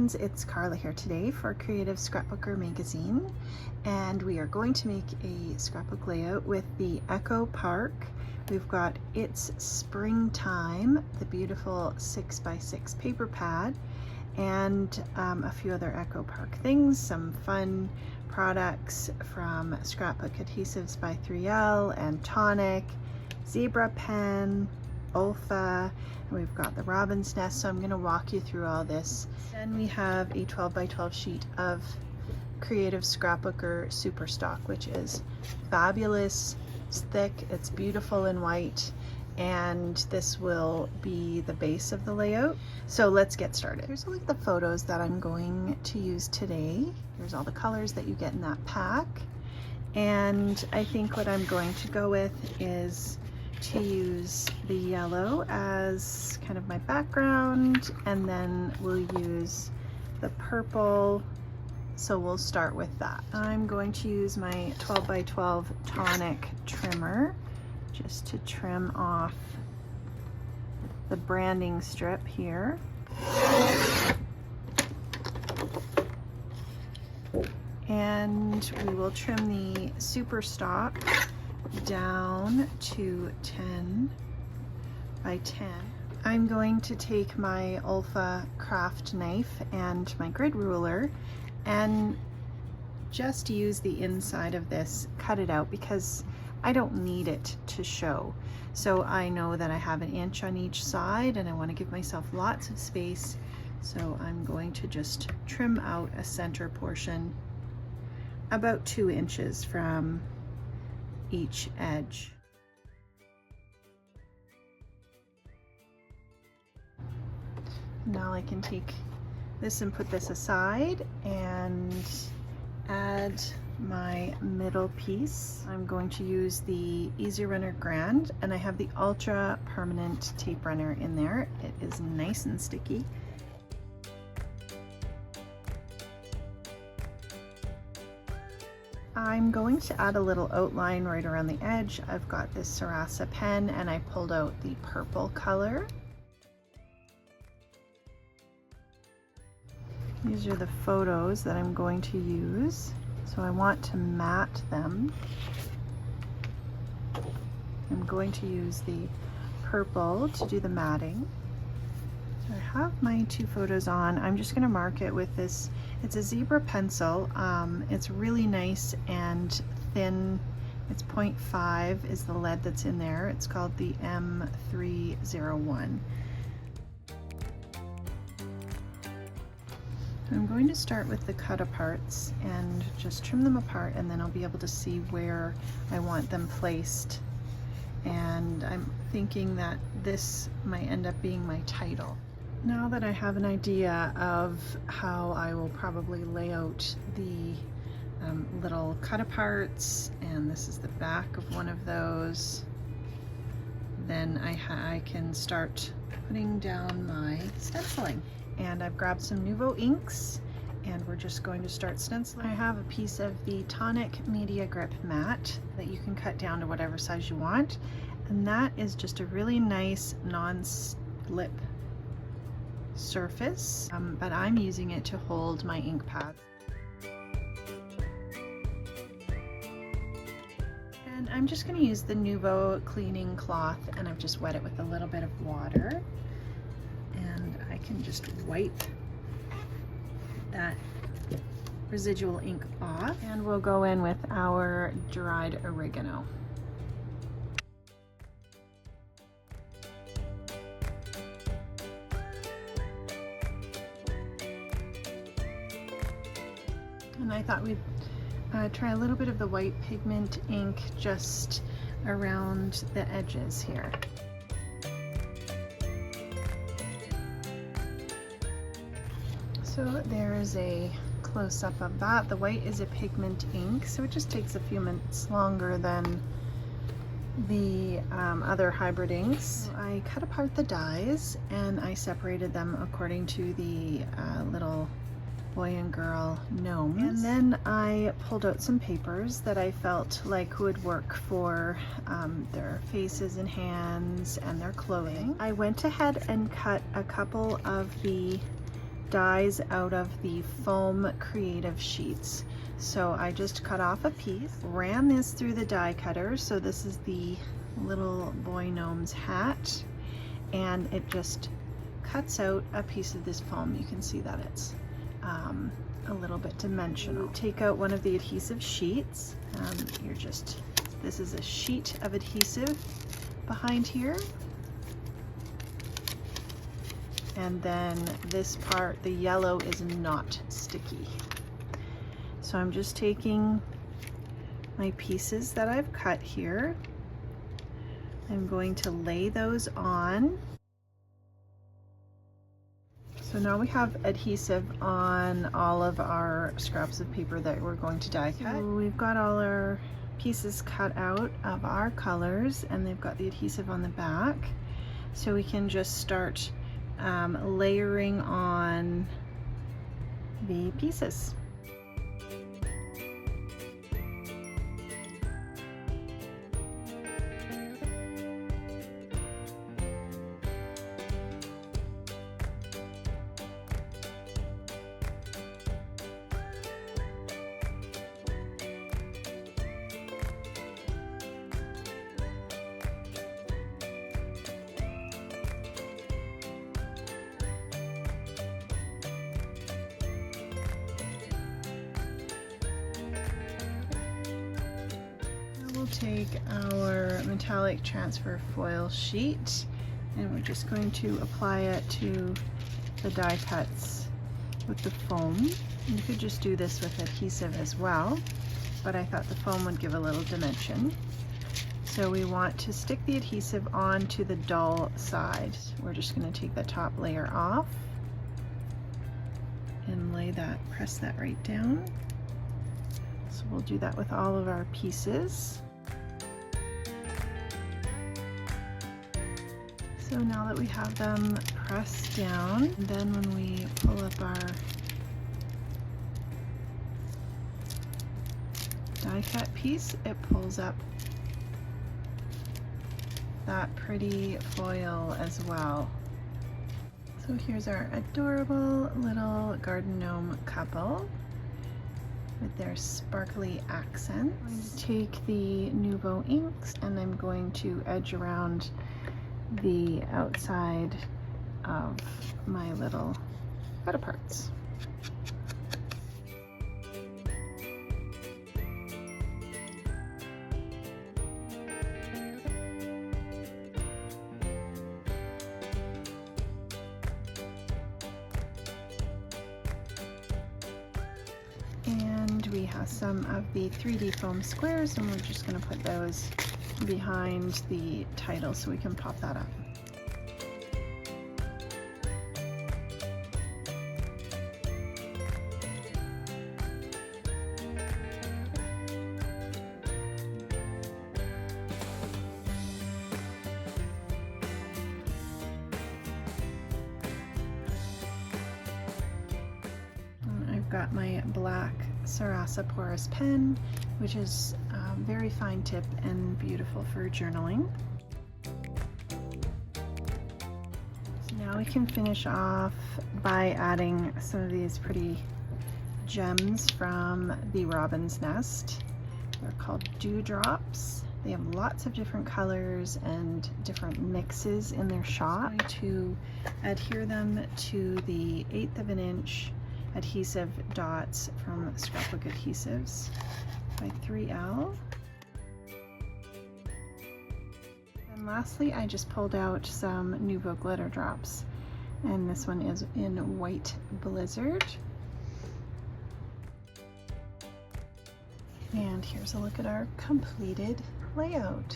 friends, it's Karla here today for Creative Scrapbooker magazine, and we are going to make a scrapbook layout with the Echo Park. We've got It's Springtime, the beautiful 6x6 paper pad, and a few other Echo Park things, some fun products from Scrapbook Adhesives by 3L and Tonic, zebra pen, OLFA, and we've got the robin's nest, so I'm going to walk you through all this. Then we have a 12x12 sheet of Creative Scrapbooker Super Stock, which is fabulous. It's thick, it's beautiful in white, and this will be the base of the layout. So let's get started. Here's like the photos that I'm going to use today. Here's all the colors that you get in that pack, and I think what I'm going to go with is to use the yellow as kind of my background, and then we'll use the purple, so we'll start with that. I'm going to use my 12x12 Tonic trimmer just to trim off the branding strip here. And we will trim the super stock down to 10 by 10. I'm going to take my OLFA craft knife and my grid ruler and just use the inside of this, cut it out because I don't need it to show. So I know that I have an inch on each side and I want to give myself lots of space. So I'm going to just trim out a center portion about 2 inches from each edge. Now I can take this and put this aside and add my middle piece. I'm going to use the Easy Runner Grand, and I have the Ultra Permanent Tape Runner in there. It is nice and sticky. I'm going to add a little outline right around the edge. I've got this Sarasa pen and I pulled out the purple color. These are the photos that I'm going to use. So I want to matte them. I'm going to use the purple to do the matting. So I have my 2 photos on. I'm just going to mark it with this. It's a zebra pencil. It's really nice and thin. It's 0.5 is the lead that's in there. It's called the M301. I'm going to start with the cut aparts and just trim them apart, and then I'll be able to see where I want them placed. And I'm thinking that this might end up being my title. Now that I have an idea of how I will probably lay out the little cut aparts, and this is the back of one of those, then I can start putting down my stenciling. And I've grabbed some Nuvo inks and we're just going to start stenciling. I have a piece of the Tonic Media Grip mat that you can cut down to whatever size you want, and that is just a really nice non-slip surface, but I'm using it to hold my ink pads. And I'm just going to use the Nuvo cleaning cloth, and I've just wet it with a little bit of water, and I can just wipe that residual ink off, and we'll go in with our dried oregano. And I thought we'd try a little bit of the white pigment ink just around the edges here. So there is a close-up of that. The white is a pigment ink, so it just takes a few minutes longer than the other hybrid inks. I cut apart the dies and I separated them according to the little boy and girl gnomes. And then I pulled out some papers that I felt like would work for their faces and hands and their clothing. I went ahead and cut a couple of the dies out of the foam creative sheets. So I just cut off a piece, ran this through the die cutter. So this is the little boy gnome's hat, and it just cuts out a piece of this foam. You can see that it's a little bit dimensional. Take out one of the adhesive sheets. This is a sheet of adhesive behind here. And then this part, the yellow, is not sticky. So I'm just taking my pieces that I've cut here. I'm going to lay those on. So now we have adhesive on all of our scraps of paper that we're going to die cut. So we've got all our pieces cut out of our colors, and they've got the adhesive on the back. So we can just start layering on the pieces. We'll take our metallic transfer foil sheet, and we're just going to apply it to the die cuts with the foam. You could just do this with adhesive as well, but I thought the foam would give a little dimension. So we want to stick the adhesive onto the dull side. We're just going to take the top layer off and press that right down. So we'll do that with all of our pieces. So now that we have them pressed down, then when we pull up our die cut piece, it pulls up that pretty foil as well. So here's our adorable little garden gnome couple with their sparkly accents. I'm going to take the Nuvo inks, and I'm going to edge around the outside of my little photo parts. And we have some of the 3D foam squares, and we're just going to put those behind the title so we can pop that up. I've got my black Sarasa Porous pen, which is very fine tip and beautiful for journaling. So now we can finish off by adding some of these pretty gems from the robin's nest. They're called dewdrops. They have lots of different colors and different mixes in their shop. I'm going to adhere them to the 1/8 of an inch adhesive dots from Scrapbook Adhesives by 3L. And lastly, I just pulled out some Nuvo glitter drops, and this one is in White Blizzard. And here's a look at our completed layout.